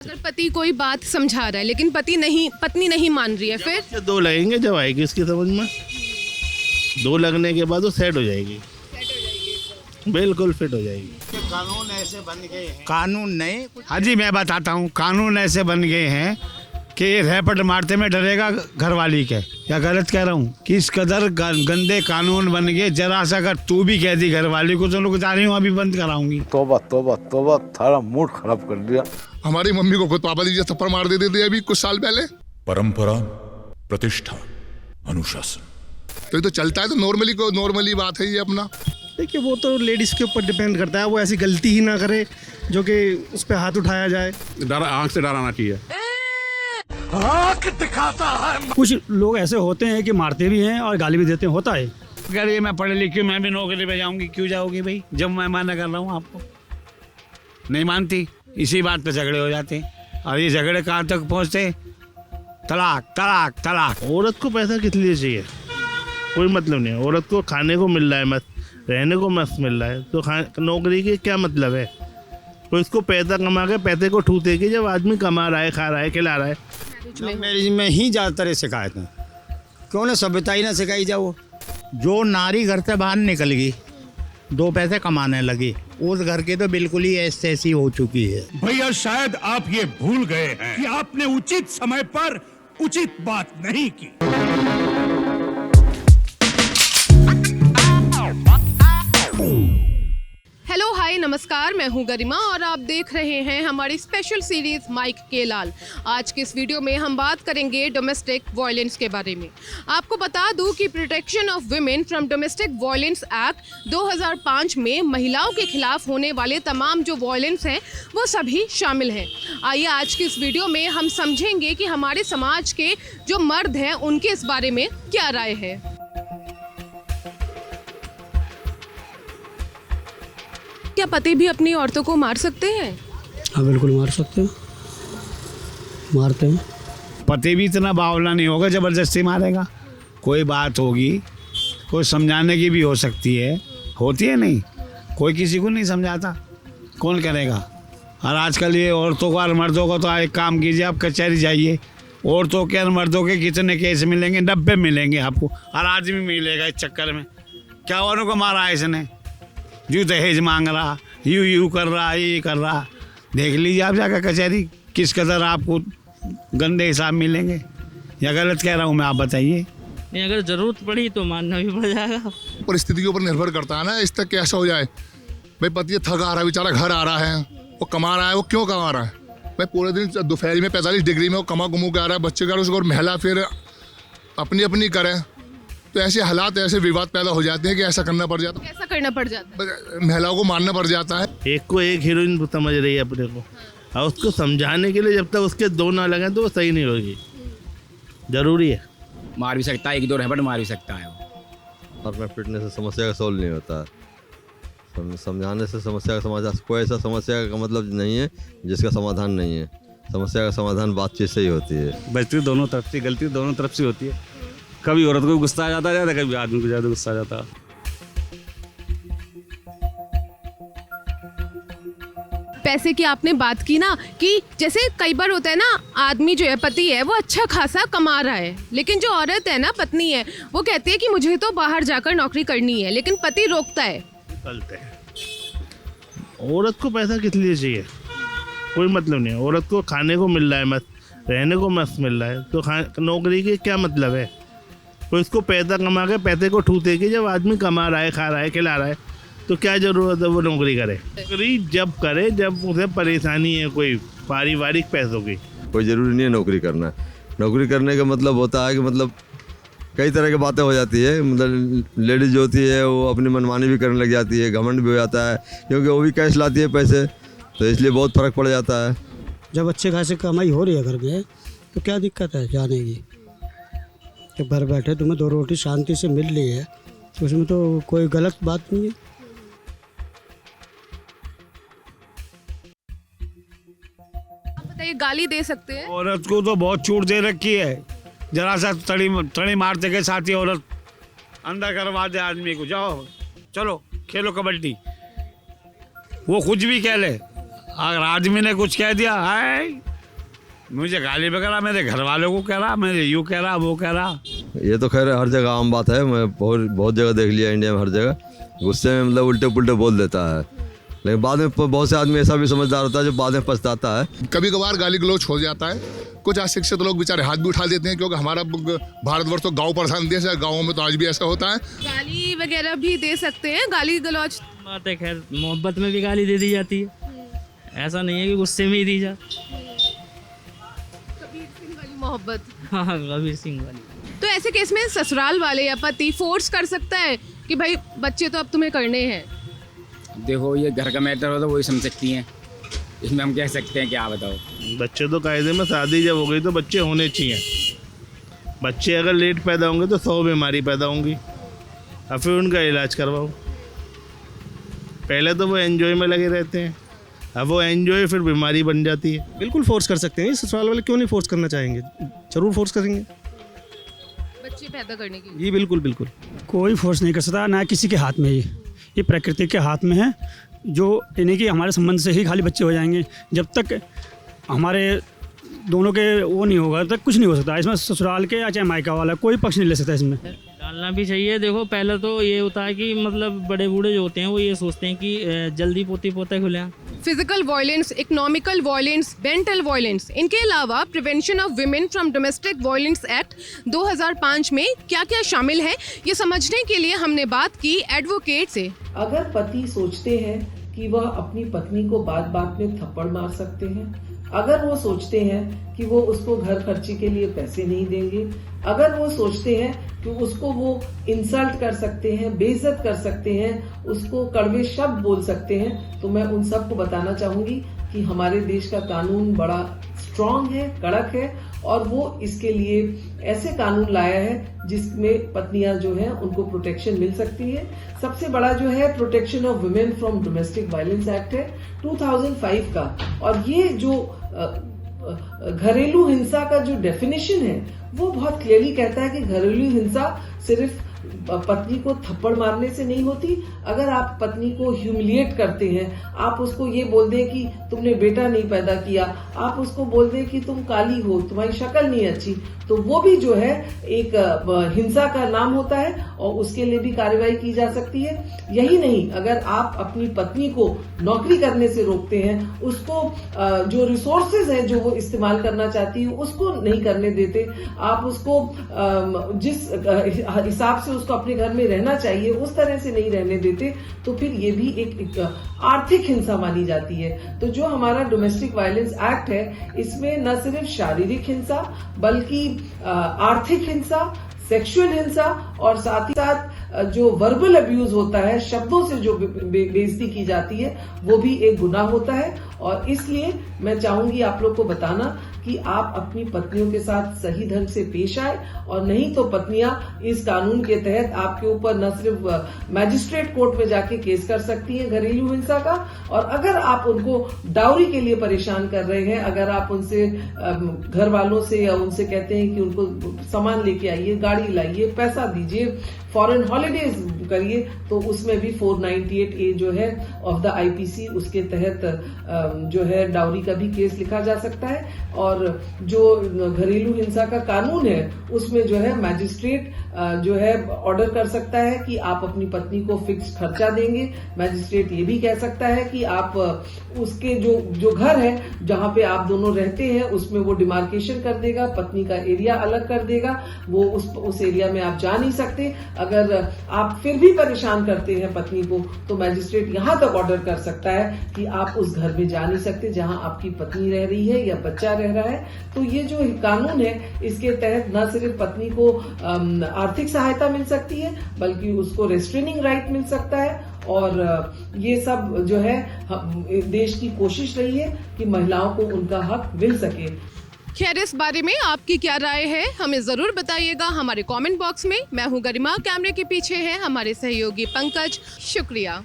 अगर पति कोई बात समझा रहा है लेकिन पत्नी नहीं मान रही है, फिर दो लगेंगे जब आएगी उसकी समझ में, दो लगने के बाद वो सेट हो जाएगी, बिल्कुल फिट हो जाएगी। कानून ऐसे बन गए हैं, कानून नहीं। हाँ जी, मैं बताता हूँ। कानून ऐसे बन गए हैं कि रैपट मारते में डरेगा घरवाली के। क्या गलत कह रहा हूँ? किस कदर गंदे कानून बन गए। जरा सा अगर तू भी कह दी घरवाली को तो लोग जा रही हूँ अभी बंद कराऊंगी। तोबा तोबा तोबा, थारा मूड खराब कर दिया। हमारी मम्मी को खुद पापा जी थप्पड़ मार देते थे अभी कुछ साल पहले। परंपरा, प्रतिष्ठा, अनुशासन, तो ये तो चलता है, तो नॉर्मली बात है ये अपना। देखिए वो तो लेडीज़ के ऊपर डिपेंड करता है, वो ऐसी गलती ही ना करे जो कि उस पर हाथ उठाया जाए। आँख से डराना चाहिए। कुछ लोग ऐसे होते हैं कि मारते भी हैं और गाली भी देते हैं, होता है। अगर ये मैं पढ़े लिखी मैं भी नौकरी पे जाऊंगी, क्यों जाओगी भाई? जब मैं मना कर रहा हूँ आपको, नहीं मानती, इसी बात पे झगड़े हो जाते हैं। और ये झगड़े कहाँ तक पहुँचते? तलाक तलाक तलाक। औरत को पैसा किस लिए चाहिए? कोई मतलब नहीं है। औरत को खाने को मिल रहा है मस्त, रहने को मस्त मिल रहा है, तो नौकरी के क्या मतलब है? तो इसको पैसा कमा के पैसे को ठूसेगी जब आदमी कमा रहा है, खा रहा है, खिला रहा है। मैरिज में ही ज़्यादातर शिकायत है। क्यों ना सभ्यता ही ना सिखाई जाओ। जो नारी घर से बाहर निकल गई, दो पैसे कमाने लगी, उस घर की तो बिल्कुल ही ऐसी हो चुकी है। भैया शायद आप ये भूल गए हैं कि आपने उचित समय पर उचित बात नहीं की। हेलो हाय नमस्कार, मैं हूं गरिमा और आप देख रहे हैं हमारी स्पेशल सीरीज माइक के लाल। आज के इस वीडियो में हम बात करेंगे डोमेस्टिक वायलेंस के बारे में। आपको बता दूं कि protection of women from domestic violence act 2005 में महिलाओं के खिलाफ होने वाले तमाम जो वायलेंस हैं वो सभी शामिल हैं। आइए आज की इस वीडियो में हम समझेंगे कि हमारे समाज के जो मर्द हैं उनके इस बारे में क्या राय है। क्या पति भी अपनी औरतों को मार सकते हैं? हाँ बिल्कुल मार सकते हैं, मारते हैं। पति भी इतना बावला नहीं होगा ज़बरदस्ती मारेगा। कोई बात होगी, कोई समझाने की भी हो सकती है, होती है नहीं, कोई किसी को नहीं समझाता, कौन करेगा? और आजकल ये औरतों का और मर्दों का, तो एक काम कीजिए, आप कचहरी जाइए, औरतों के और मर्दों के कितने केस मिलेंगे? 90 मिलेंगे आपको, और आदमी मिलेगा इस चक्कर में। क्या औरों को मारा है इसने? यूँ दहेज मांग रहा, यूँ कर रहा, ये कर रहा। देख लीजिए आप जाकर कचहरी, किस कदर आपको गंदे हिसाब मिलेंगे। या गलत कह रहा हूँ मैं, आप बताइए। नहीं, अगर ज़रूरत पड़ी तो मानना भी पड़ जाएगा। परिस्थिति के ऊपर निर्भर करता है ना, इस तक कैसा हो जाए। भाई पति थक आ रहा है, बेचारा घर आ रहा है, वो कमा रहा है, वो क्यों कमा रहा है? भाई पूरे दिन दोपहर में 45 डिग्री में वो कमा घुमू के आ रहा है, बच्चे का उसको, और महिला फिर अपनी करें, तो ऐसे हालात, ऐसे विवाद पैदा हो जाते हैं कि ऐसा करना पड़ जाता है। कैसा करना पड़ जाता है? महिलाओं को मारना पड़ जाता है। एक को एक हीरोइन समझ रही है अपने को, और उसको समझाने के लिए जब तक उसके दो ना लगे तो वो सही नहीं होगी। जरूरी है। मार भी सकता है, एक दो रैपट मार भी सकता है। अपना फिटनेस से समस्या का सॉल्व नहीं होता है। समझाने से समस्या का समाधान, कोई ऐसा समस्या का मतलब नहीं है जिसका समाधान नहीं है। समस्या का समाधान बातचीत से ही होती है। बचती दोनों तरफ से, गलती दोनों तरफ से होती है। कभी औरत को गुस्सा आ जाता है ज़्यादा, कभी आदमी को ज़्यादा गुस्सा आ जाता है। पैसे की आपने बात की ना, कि जैसे कई बार होता है ना, आदमी जो है, पति है, वो अच्छा खासा कमा रहा है, लेकिन जो औरत है ना, पत्नी है, वो कहती है कि मुझे तो बाहर जाकर नौकरी करनी है, लेकिन पति रोकता है। गलत है। औरत को पैसा किस लिए चाहिए? कोई मतलब नहीं है। औरत को खाने को मिल रहा है मस्त, रहने को मस्त मिल रहा है, तो नौकरी के क्या मतलब है? तो इसको पैसा कमा के पैसे को ठूसेगी जब आदमी कमा रहा है, खा रहा है, खिला रहा है, तो क्या जरूरत है वो नौकरी करे? नौकरी जब करे जब उसे परेशानी है कोई पारिवारिक पैसों की। कोई ज़रूरी नहीं है नौकरी करना। नौकरी करने का मतलब होता है कि मतलब कई तरह की बातें हो जाती है। मतलब लेडीज जो होती है वो अपनी मनमानी भी करने लग जाती है, घमंड भी हो जाता है, क्योंकि वो भी कैश लाती है पैसे, तो इसलिए बहुत फ़र्क पड़ जाता है। जब अच्छे खासे कमाई हो रही है घर में तो क्या दिक्कत है जाने की? जब घर बैठे तुम्हें दो रोटी शांति से मिल रही है तो उसमें तो कोई गलत बात नहीं है। बताइए, गाली दे सकते हैं? औरत को तो बहुत छूट दे रखी है। जरा सा तड़ी मारते के साथ ही औरत अंदर करवा दे आदमी को, जाओ चलो खेलो कबड्डी। वो कुछ भी कह ले, अगर आदमी ने कुछ कह दिया है मुझे गाली वगैरह, मेरे घर वालों को कह रहा, मेरे यूँ कह रहा, वो कह रहा। ये तो खैर हर जगह आम बात है, मैं बहुत जगह देख लिया इंडिया में, हर जगह गुस्से में मतलब उल्टे पुल्टे बोल देता है, लेकिन बाद में बहुत से आदमी ऐसा भी समझदार होता है जो बाद में पछताता है। कभी कभार गाली गलौज हो जाता है, कुछ अशिक्षित लोग बेचारे हाथ भी उठा देते हैं, क्योंकि हमारा भारतवर्ष तो गाँव प्रधान देश है, गाँवों में तो आज भी ऐसा होता है। गाली वगैरह भी दे सकते हैं, गाली गलौज बात है, खैर मोहब्बत में भी गाली दे दी जाती है, ऐसा नहीं है कि गुस्से में ही दी जाए। कबीर सिंह वाली मोहब्बत। हाँ, कबीर सिंह वाली। तो ऐसे केस में ससुराल वाले या पति फोर्स कर सकता है कि भाई बच्चे तो अब तुम्हें करने हैं? देखो ये घर का मैटर हो तो वही समझ सकती हैं, इसमें हम कह सकते हैं, क्या बताओ। बच्चे तो कायदे में शादी जब हो गई तो बच्चे होने चाहिए। बच्चे अगर लेट पैदा होंगे तो 100 बीमारी पैदा होंगी, और फिर उनका इलाज करवाओ। पहले तो वो एंजॉय में लगे रहते हैं, अब वो एंजॉय फिर बीमारी बन जाती है। बिल्कुल फोर्स कर सकते हैं, ससुराल वाले क्यों नहीं फोर्स करना चाहेंगे, जरूर फोर्स करेंगे बच्चे पैदा करने के लिए। जी बिल्कुल बिल्कुल। कोई फोर्स नहीं कर सकता, ना किसी के हाथ में, ये प्रकृति के हाथ में है। जो यानी कि हमारे संबंध से ही खाली बच्चे हो जाएंगे, जब तक हमारे दोनों के वो नहीं होगा तब कुछ नहीं हो सकता। इसमें ससुराल के या चाहे मायका वाला कोई पक्ष नहीं ले सकता इसमें। डालना भी चाहिए। देखो पहले तो ये होता है कि मतलब बड़े बूढ़े जो होते हैं वो ये सोचते हैं कि जल्दी पोती पोते खुले। Physical violence, economical violence, mental violence, इनके अलावा prevention of women from domestic violence act 2005 में क्या क्या शामिल है, ये समझने के लिए हमने बात की एडवोकेट से। अगर पति सोचते हैं कि वह अपनी पत्नी को बात बात में थप्पड़ मार सकते हैं, अगर वो सोचते हैं कि वो उसको घर खर्ची के लिए पैसे नहीं देंगे, अगर वो सोचते हैं कि उसको वो इंसल्ट कर सकते हैं, बेइज्जत कर सकते हैं, उसको कड़वे शब्द बोल सकते हैं, तो मैं उन सबको बताना चाहूंगी कि हमारे देश का कानून बड़ा स्ट्रांग है, कड़क है, और वो इसके लिए ऐसे कानून लाया है जिसमें पत्नियां जो हैं उनको प्रोटेक्शन मिल सकती है। सबसे बड़ा जो है protection of women from domestic violence act है 2005 का, और ये जो घरेलू हिंसा का जो डेफिनेशन है वो बहुत क्लियरली कहता है कि घरेलू हिंसा सिर्फ पत्नी को थप्पड़ मारने से नहीं होती। अगर आप पत्नी को ह्यूमिलिएट करते हैं, आप उसको ये बोल दें कि तुमने बेटा नहीं पैदा किया, आप उसको बोल दें कि तुम काली हो, तुम्हारी शक्ल नहीं अच्छी, तो वो भी जो है एक हिंसा का नाम होता है और उसके लिए भी कार्रवाई की जा सकती है। यही नहीं, अगर आप अपनी पत्नी को नौकरी करने से रोकते हैं, उसको जो रिसोर्सेज है जो वो इस्तेमाल करना चाहती है उसको नहीं करने देते, आप उसको जिस हिसाब से उसको अपने घर में रहना चाहिए उस तरह से नहीं रहने देते, तो फिर ये भी एक आर्थिक हिंसा मानी जाती है। तो जो हमारा डोमेस्टिक वायलेंस एक्ट है इसमें न सिर्फ शारीरिक हिंसा बल्कि आर्थिक हिंसा, सेक्सुअल हिंसा और साथ ही साथ जो वर्बल अब्यूज होता है, शब्दों से जो बेइज्जती की जाती है, वो भी एक गुनाह होता है। और इसलिए मैं चाहूंगी आप लोग को बताना कि आप अपनी पत्नियों के साथ सही ढंग से पेश आए, और नहीं तो पत्नियां इस कानून के तहत आपके ऊपर न सिर्फ मैजिस्ट्रेट कोर्ट में जाके केस कर सकती हैं घरेलू हिंसा का, और अगर आप उनको डाउरी के लिए परेशान कर रहे हैं, अगर आप उनसे घर वालों से या उनसे कहते हैं कि उनको सामान लेके आइए, गाड़ी लाइए, पैसा दीजिए, फॉरेन हॉलीडेज करिए, तो उसमें भी 498A जो है ऑफ द आईपीसी उसके तहत जो है डाउरी का भी केस लिखा जा सकता है। और जो घरेलू हिंसा का कानून है उसमें जो है मैजिस्ट्रेट जो है ऑर्डर कर सकता है कि आप अपनी पत्नी को फिक्स खर्चा देंगे। मैजिस्ट्रेट ये भी कह सकता है कि आप उसके जो घर है जहां पे आप दोनों रहते हैं उसमें वो डिमार्केशन कर देगा, पत्नी का एरिया अलग कर देगा, वो उस एरिया में आप जा नहीं सकते। अगर आप फिर भी परेशान करते हैं पत्नी को तो मैजिस्ट्रेट यहां तक ऑर्डर कर सकता है कि आप उस घर में जा नहीं सकते जहां आपकी पत्नी रह रही है या बच्चा रह रहा है। तो ये जो कानून है इसके तहत न सिर्फ पत्नी को आर्थिक सहायता मिल सकती है बल्कि उसको रेस्ट्रेनिंग राइट मिल सकता है। और ये सब जो है देश की कोशिश रही है कि महिलाओं को उनका हक मिल सके। खैर, इस बारे में आपकी क्या राय है हमें ज़रूर बताइएगा हमारे कमेंट बॉक्स में। मैं हूं गरिमा, कैमरे के पीछे हैं हमारे सहयोगी पंकज। शुक्रिया।